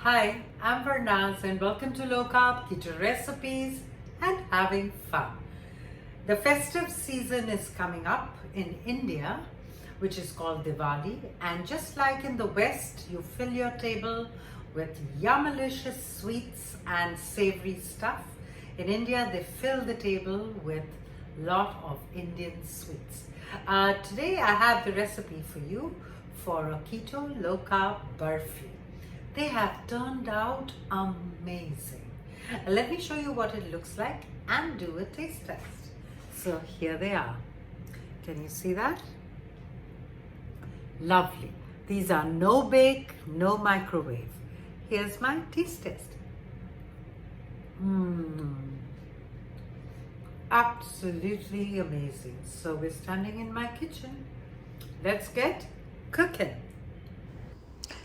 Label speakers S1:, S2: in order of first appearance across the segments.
S1: Hi, I'm Varnaz and welcome to Low Carb Keto Recipes and Having Fun. The festive season is coming up in India, which is called Diwali, and just like in the West, you fill your table with yummalicious sweets and savory stuff. In India, they fill the table with a lot of Indian sweets. Today, I have the recipe for you for a keto low carb barfi. They have turned out amazing. Let me show you what it looks like and do a taste test. So here they are. Can you see that? Lovely. These are no bake, no microwave. Here's my taste test. Absolutely amazing. So we're standing in my kitchen. Let's get cooking.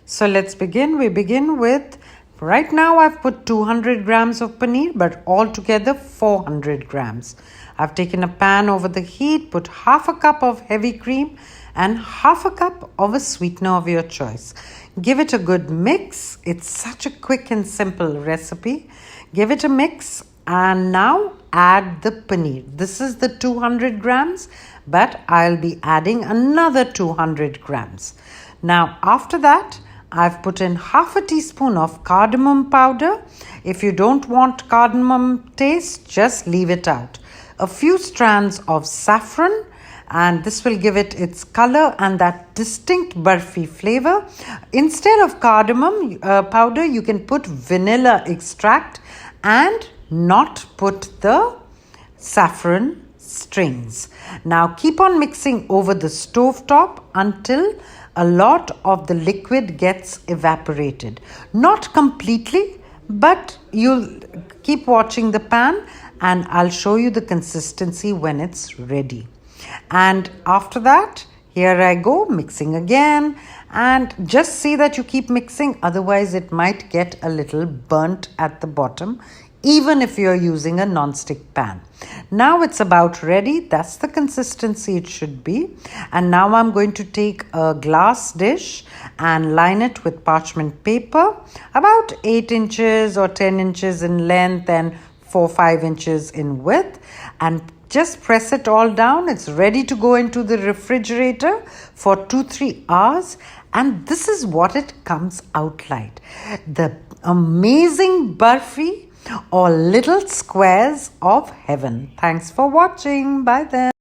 S1: So let's begin. We begin with, right now I've put 200 grams of paneer, but altogether 400 grams. I've taken a pan over the heat, put half a cup of heavy cream and half a cup of a sweetener of your choice. Give it a good mix. It's such a quick and simple recipe. Give it a mix and now add the paneer. This is the 200 grams, but I'll be adding another 200 grams. Now after that, I've put in half a teaspoon of cardamom powder. If you don't want cardamom taste, just leave it out. A few strands of saffron, and this will give it its color and that distinct barfi flavor. Instead of cardamom powder, you can put vanilla extract and not put the saffron strings. Now keep on mixing over the stove top until a lot of the liquid gets evaporated. Not completely, but you'll keep watching the pan and I'll show you the consistency when it's ready. And after that, here I go mixing again, and just see that you keep mixing, otherwise it might get a little burnt at the bottom, even if you're using a non-stick pan. Now it's about ready. That's the consistency it should be. And now I'm going to take a glass dish and line it with parchment paper, about 8 inches or 10 inches in length and 4-5 inches in width, and just press it all down. It's ready to go into the refrigerator for 2-3 hours. And this is what it comes out like. The amazing barfi or little squares of heaven. Thanks for watching. Bye then.